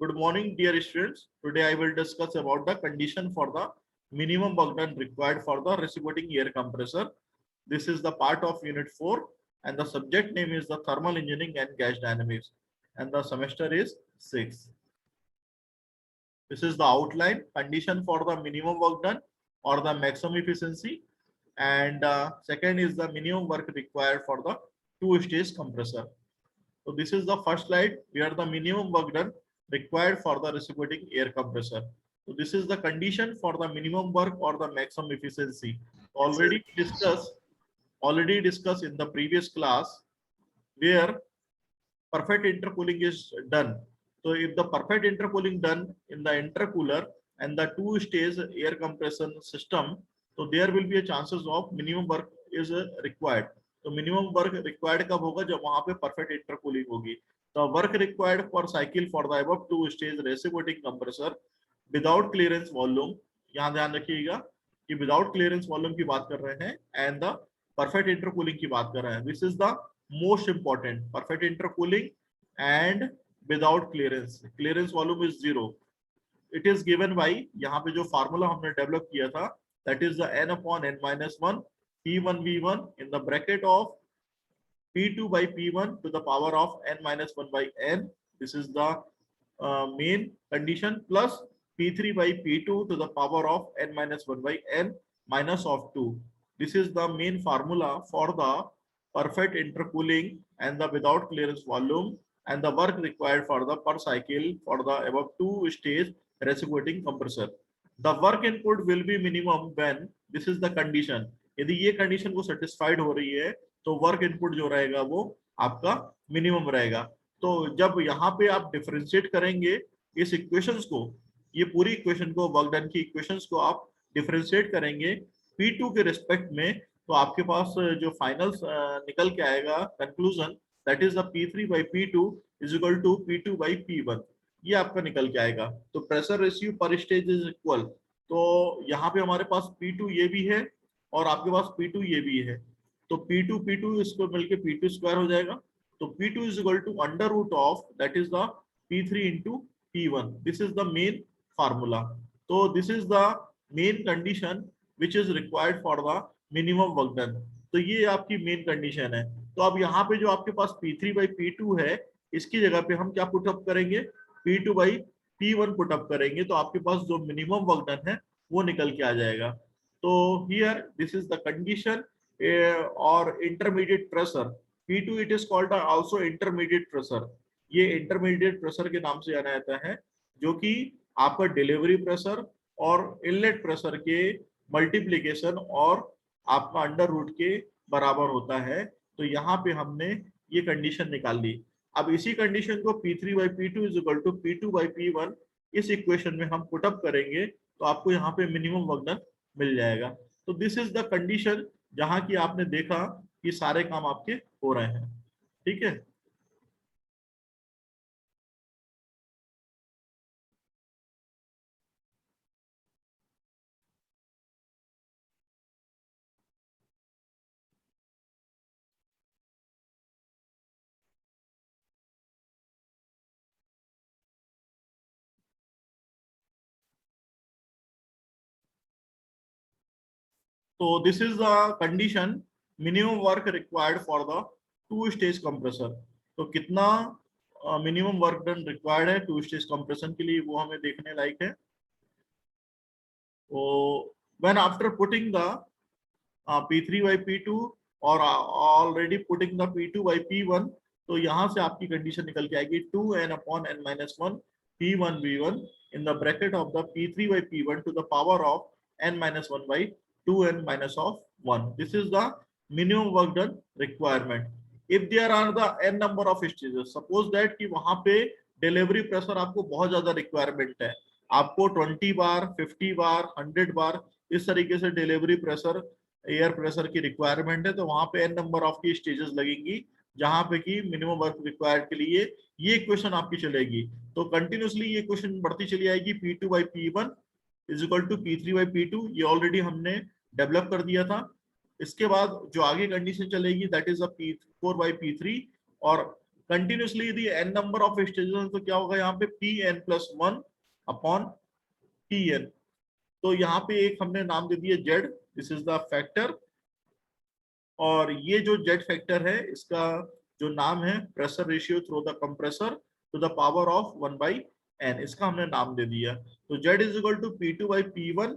Good morning, dear students. Today I will discuss about the condition for the minimum work done required for the reciprocating air compressor. This is the part of Unit 4 and the subject name is the Thermal Engineering and Gas Dynamics and the semester is 6. This is the outline condition for the minimum work done or the maximum efficiency, and second is the minimum work required for the two-stage compressor. So this is the first slide where the minimum work done required for the reciprocating air compressor. So this is the condition for the minimum work or the maximum efficiency. Already discussed in the previous class where perfect intercooling is done. So if the perfect intercooling done in the intercooler and the two-stage air compression system, so there will be a chances of minimum work is required. तो minimum work required कब होगा? जब वहां पे perfect intercooling होगी. तो work required for cycle for the above two stage reciprocating compressor without clearance volume. यहाँ ध्यान रखिएगा कि विदाउट क्लियरेंस वॉल्यूम की बात कर रहे हैं एंड द परफेक्ट इंटरकूलिंग की बात कर रहे हैं. This is the most important, perfect intercooling and without clearance. Clearance volume is 0. It is given by, यहाँ पे जो फार्मूला हमने डेवलप किया था, that is the n/n-1 P1 V1 in the bracket of P2 by P1 to the power of n-1 by n. This is the main condition, plus P3 by P2 to the power of n-1 by n minus of 2. This is the main formula for the perfect intercooling and the without clearance volume and the work required for the per cycle for the above two stage reciprocating compressor. The work input will be minimum when this is the condition. यदि ये condition को satisfied हो रही है तो work input जो रहेगा वो आपका मिनिमम रहेगा. तो जब यहाँ पे आप डिफरेंशिएट करेंगे इस इक्वेशंस को, ये पूरी इक्वेशन को, वर्क डन की इक्वेशंस को आप डिफरेंशिएट करेंगे P2 के रिस्पेक्ट में, तो आपके पास जो फाइनल निकल के आएगा conclusion, that is the P3 by P2 is equal to P2 by P1. ये आपका निकल के आएगा. तो प्रेशर रेशियो पर स्टेज इज इक्वल. तो यहाँ पे हमारे पास P2 ये भी है और आपके पास P2 ये भी है. तो P2 इसको मिलके P2 स्क्वायर हो जाएगा. तो P2 is equal to under root of that is the P3 into P1. This is the main formula. तो this is the main condition which is required for the minimum work done. तो ये आपकी main condition है. तो अब यहाँ पे जो आपके पास P3 by P2 है, इसकी जगह पे हम क्या पुटअप करेंगे? P2 by P1 पुटअप करेंगे. तो आपके पास जो मिनिमम वर्क डन है वो निकल के आ जाएगा. So here this is the condition or intermediate pressure. P2 it is called also intermediate pressure. ये intermediate pressure के नाम से जाना जाता है, जो कि आपका डिलीवरी प्रेशर और इनलेट प्रेशर के मल्टीप्लीकेशन और आपका अंडर रूट के बराबर होता है. तो यहाँ पे हमने ये कंडीशन निकाल ली. अब इसी कंडीशन को P3 by P2 is equal to P2 by P1 इस इक्वेशन में हम पुटअप करेंगे तो आपको यहाँ पे मिनिमम वर्क डन मिल जाएगा. तो दिस इज द कंडीशन जहां की आपने देखा कि सारे काम आपके हो रहे हैं. ठीक है. तो this is the condition minimum work required for the two stage compressor. तो कितना मिनिमम वर्क डन रिक्वायर्ड है टू स्टेज कंप्रेशन के लिए, वो हमें देखने लायक है. तो when after putting the P3 by P2 और already putting the P2 by P1, तो यहाँ से आपकी कंडीशन निकल के आएगी 2n/n-1 P1 V1 in the bracket of the P3 by P1 to the power of n-1 by 2n minus of 1. This is the minimum work done requirement. If there are the n number of stages, suppose that कि वहां पे delivery pressure आपको बहुत ज्यादा requirement है, आपको 20 बार, 50 बार, 100 बार इस तरीके से डिलीवरी प्रेशर, एयर प्रेशर की रिक्वायरमेंट है. तो वहां पे n नंबर ऑफ की स्टेजेस लगेंगी जहां पे कि मिनिमम वर्क रिक्वायर्ड के लिए ये क्वेश्चन आपकी चलेगी. तो कंटिन्यूसली ये क्वेश्चन बढ़ती चली आएगी. P2 by P1 is equal to P3 by P2. ये ऑलरेडी हमने डेवलप कर दिया था. इसके बाद जो आगे कंडीशन चलेगी that is P4 by P3 और कंटिन्यूसली यदि n नंबर ऑफ स्टेजेस हैं तो क्या होगा यहाँ पे Pn+1 अपॉन Pn। तो यहाँ पे एक हमने नाम दे दिया Z, this is the factor, और ये जो Z फैक्टर है इसका जो नाम है pressure ratio through the compressor to the power of 1/n, इसका हमने नाम दे दिया। तो Z is equal to P2/P1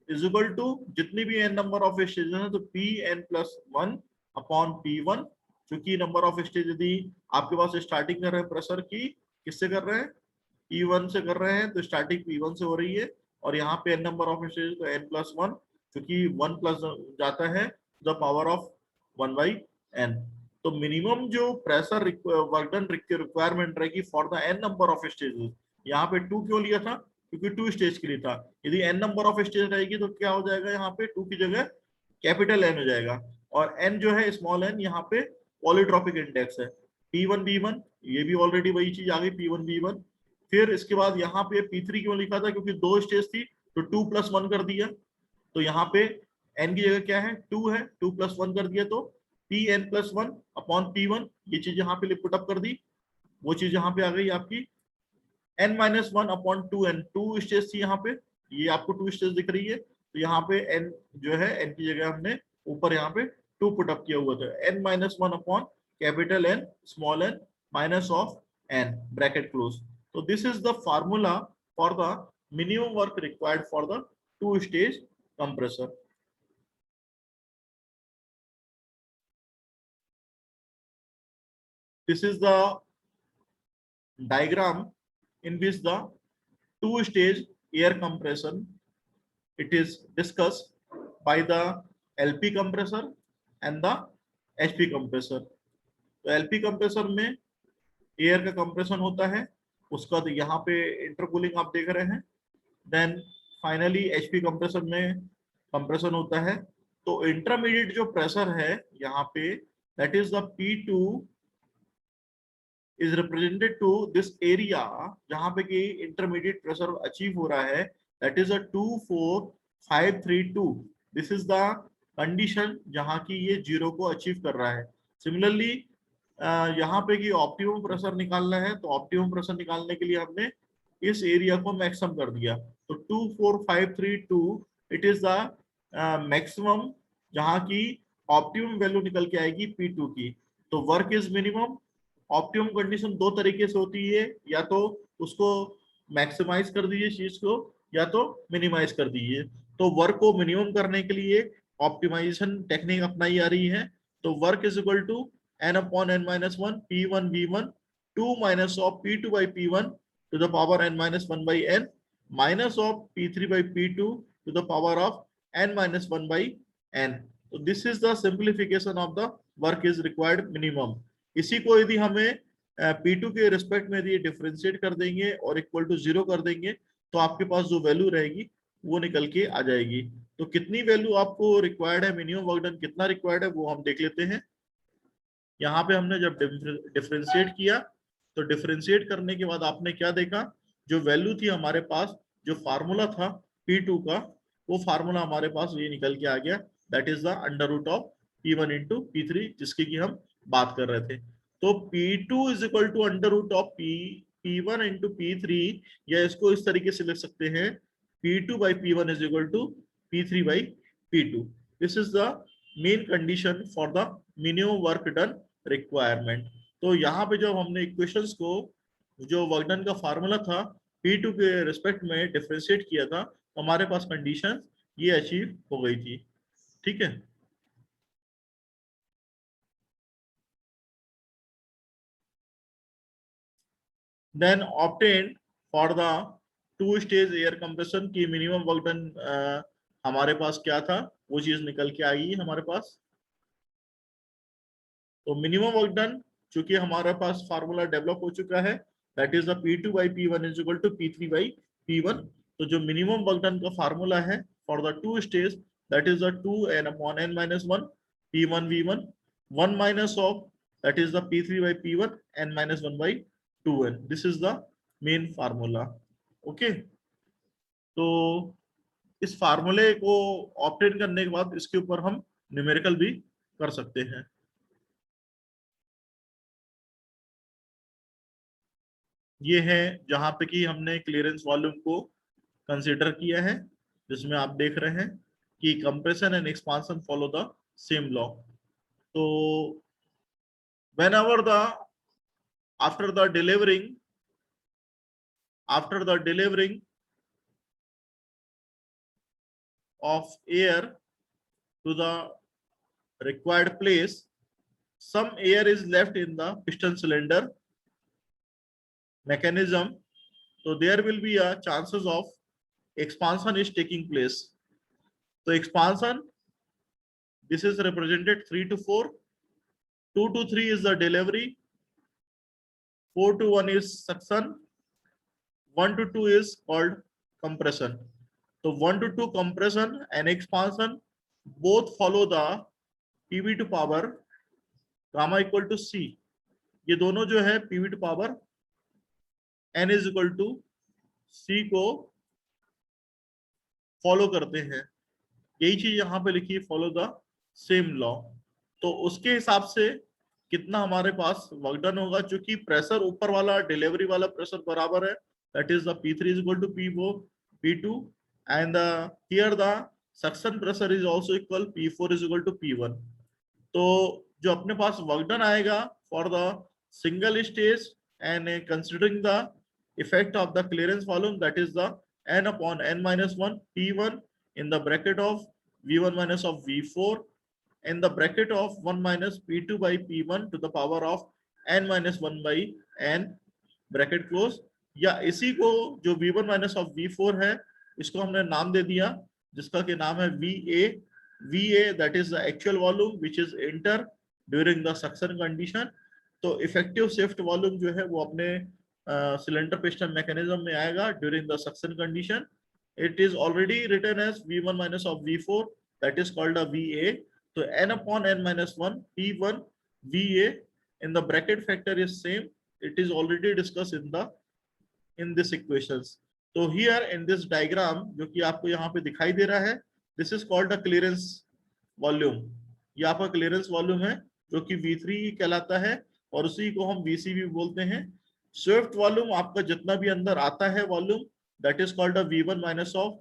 is equal to जितनी भी n नंबर ऑफ स्टेजेस हैं तो Pn+1 अपॉन P1, क्योंकि नंबर ऑफ स्टेज यदि आपके पास स्टार्टिंग कर रहे हैं प्रेशर की, किससे कर रहे हैं, P1 से कर रहे हैं, तो स्टार्टिंग P1 से हो रही है, और यहाँ पे n नंबर ऑफ स्टेज तो n+1, क्योंकि 1 प्लस जाता है द पावर ऑफ 1/n। तो मिनिमम जो प्रेशर वर्क डन रिक्वायरमेंट रहेगी for the n number of stages, यहाँ पे 2 क्यों लिया था, क्योंकि 2 स्टेज के लिए था। यदि n नंबर ऑफ स्टेज रहेगी तो क्या हो जाएगा, यहाँ पे 2 की जगह कैपिटल N हो जाएगा, और n जो है स्मॉल n यहाँ पे पॉलीट्रॉपिक इंडेक्स है। P1 B1 ये भी ऑलरेडी वही चीज आ गई, P1 B1। फिर इसके बाद यहाँ पे P3 क्यों लिखा था, क्योंकि 2 स्टेज थी तो 2+1 कर दिया, तो यहाँ पे n की जगह क्या है 2 है, 2+1 कर दिया, तो Pn+1 अपॉन P1, ये चीज यहाँ पे पुटअप कर दी, वो चीज यहाँ पे आ गई आपकी n-1 अपॉन 2n, 2 स्टेज थी यहाँ पे, ये आपको 2 स्टेज दिख रही है, तो यहाँ पे n जो है n की जगह हमने ऊपर यहाँ पे 2 पुटअप किया हुआ था, n-1 upon capital N small n minus of n bracket close. तो this is the formula for the minimum work required for the 2 stage compressor. This is the diagram in which the two-stage air compression it is discussed by the LP compressor and the HP compressor। तो LP compressor में air का compression होता है, उसका तो यहाँ पे intercooling आप देख रहे हैं। देन फाइनली HP कंप्रेसर में कंप्रेशन होता है। तो इंटरमीडिएट जो प्रेशर है यहाँ पे, that is the P2 is represented to this area जहां पे कि इंटरमीडिएट प्रेशर अचीव हो रहा है, that is a 24532। This is the condition जहां की ये 0 को अचीव कर रहा है। सिमिलरली यहाँ पे कि ऑप्टिमम प्रेशर निकालना है, तो ऑप्टिमम प्रेशर निकालने के लिए हमने इस एरिया को मैक्सिमम कर दिया, तो 24532 इट इज द मैक्सिमम जहां की ऑप्टिमम वैल्यू निकल के आएगी P2 की। तो work is minimum. Optimum condition दो तरीके से होती है, या तो उसको मैक्सिमाइज कर दीजिए चीज को, या तो मिनिमाइज कर दीजिए। तो वर्क को मिनिमम करने के लिए ऑप्टिमाइजेशन टेक्निक अपनाई जा रही है। तो work is equal to n/n-1 P1 V1 2 minus of P2/P1 to the power n-1/n minus of P3/P2 to the power of n-1/n। तो this is the simplification of the work is required minimum. इसी को यदि हमें P2 के respect में यदि differentiate कर देंगे और इक्वल टू 0 कर देंगे, तो आपके पास जो वैल्यू रहेगी वो निकल के आ जाएगी। तो कितनी वैल्यू आपको रिक्वायर्ड है, मिनिमम वर्क डन कितना रिक्वायर्ड है, वो हम देख लेते हैं। यहाँ पे हमने जब डिफरेंशिएट किया, तो डिफरेंशिएट करने के बाद आपने क्या देखा, जो वैल्यू थी हमारे पास, जो फार्मूला था P2 का, वो फार्मूला हमारे पास ये निकल के आ गया, that is the under root of P1 into P3, जिसकी की हम बात कर रहे थे। तो P2 is equal to under root of P1 into P3, या इसको इस तरीके से लिख सकते हैं P2/P1 is equal to P3/P2। This is the main condition for the minimum work done requirement. तो यहाँ पे जब हमने इक्वेशंस को, जो वर्क डन का फार्मूला था P2 के रिस्पेक्ट में डिफरेंशिएट किया था, तो हमारे पास कंडीशन ये अचीव हो गई थी। ठीक है। Then obtained for the 2 stage air compression की मिनिमम वर्क डन हमारे पास क्या था, वो चीज निकल के आई हमारे पास। तो मिनिमम वर्क डन चूंकि हमारे पास फार्मूला डेवलप हो चुका है, that is the P2/P1 is equal to P3/P1। तो जो मिनिमम वर्क डन का फार्मूला है for the 2 stage, that is the 2n/n-1 P1 V1 1 minus of that is the P3/P1 n-1/2n। This is the main formula. Okay, तो इस फार्मूले को obtain करने के बाद इसके ऊपर हम न्यूमेरिकल भी कर सकते हैं। ये है जहां पे कि हमने क्लियरेंस वॉल्यूम को कंसीडर किया है, जिसमें आप देख रहे हैं कि compression and expansion follow the same law. तो whenever the after the delivering of air to the required place, some air is left in the piston cylinder mechanism, so there will be a chances of expansion is taking place. So expansion, this is represented 3 to 4, 2 to 3 is the delivery, 4 to 1 is suction, 1 to 2 is called compression. So 1 to 2 compression and expansion both follow the PV to power gamma equal to C. ये दोनों जो है PV to power N is equal to C को follow करते हैं। यही चीज यहाँ पे लिखी है, फॉलो द सेम लॉ। तो उसके हिसाब से कितना हमारे पास वर्क डन होगा, चूंकि प्रेशर ऊपर वाला डिलीवरी वाला प्रेशर बराबर है, that is the P3 is equal to P2 and here the suction pressure is also equal, P4 is equal to P1। तो जो अपने पास वर्क डन आएगा for the single stage and considering the effect of the clearance volume, that is the n upon n minus 1 P1 in the bracket of V1 minus of V4 in the bracket of 1 minus P2 by P1 to the power of n minus 1 by n bracket close. या इसी को जो V1 minus of V4 है, इसको हमने नाम दे दिया जिसका के नाम है VA that is the actual volume which is enter during the suction condition. तो इफेक्टिव शिफ्ट वॉल्यूम जो है वो अपने सिलेंडर पिस्टन मैकेनिज्म में आएगा during the suction condition. It is already written as V1 minus of V4 that is called a VA। तो n upon n minus 1 P1 VA in the bracket factor is same, it is already discussed in this equations। तो here in this diagram जो कि आपको यहाँ पे दिखाई दे रहा है, this is called the clearance volume। ये आपका clearance volume है जो कि V3 कहलाता है और उसी को हम VC भी बोलते हैं। स्विफ्ट वॉल्यूम आपका जितना भी अंदर आता है volume, that is called a V1 minus of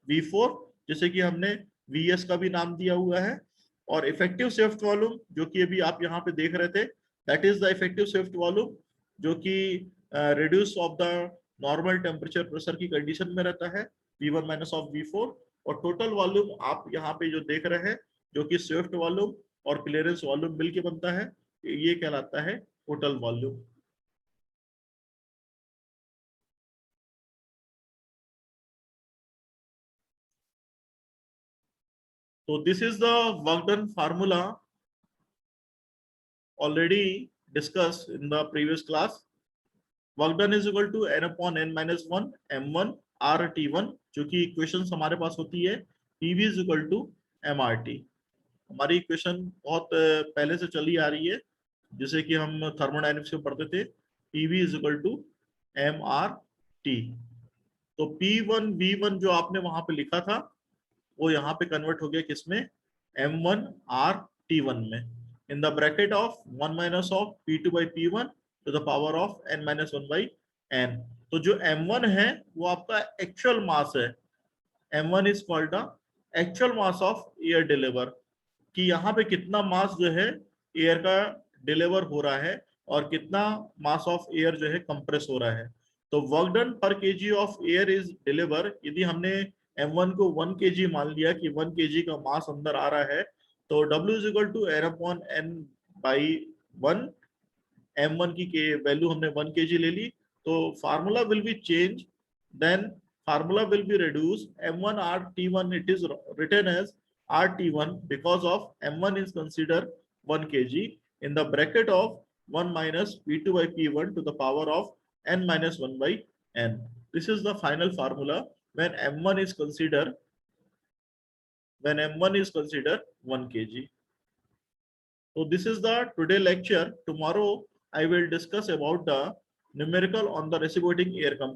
V4, जैसे कि हमने VS का भी नाम दिया हुआ है। और इफेक्टिव स्विफ्ट वॉल्यूम जो कि अभी आप यहाँ पे देख रहे थे, that is the effective Swift volume जो कि reduce of the normal temperature pressure की कंडीशन में रहता है, V1 माइनस ऑफ V4। और टोटल वॉल्यूम आप यहाँ पे जो देख रहे हैं जो कि स्विफ्ट वॉल्यूम और क्लियरेंस वॉल्यूम मिलके बनता है, ये कहलाता है total volume. So this is the work done formula already discussed in the previous class। Work done is equal to n upon n minus 1 m1 RT1, जो कि इक्वेशन हमारे पास होती है PV is equal to MRT। हमारी equation बहुत पहले से चली आ रही है, जैसे कि हम थर्मोडायनेमिक्स में पढ़ते थे, PV is equal to MRT। तो P1 V1 जो आपने वहां पे लिखा था वो यहाँ पे कन्वर्ट हो गया किसमें, M1 RT1 में, in the bracket of 1 minus of P2 by P1 to the power of n minus 1 by n। तो जो M1 है वो आपका एक्चुअल मास है। M1 is called the actual mass of air deliver, कि यहाँ पे कितना मास जो है एयर का डिलीवर हो रहा है और कितना मास ऑफ एयर जो है कंप्रेस हो रहा है। तो वर्क डन पर KG of air is deliver, यदि हमने M1 को 1 kg मान लिया कि 1 kg का मास अंदर आ रहा है, तो W is equal to n upon n by 1। M1 की वैल्यू हमने 1 kg ले ली, तो formula will be change, then formula will be reduced, M1 RT1 it is written as RT1 because of M1 is considered 1 kg in the bracket of 1 minus P2 by P1 to the power of n minus 1 by n। This is the final formula when M1 is considered 1 kg। So this is the today lecture. Tomorrow I will discuss about the numerical on the reciprocating air compressor।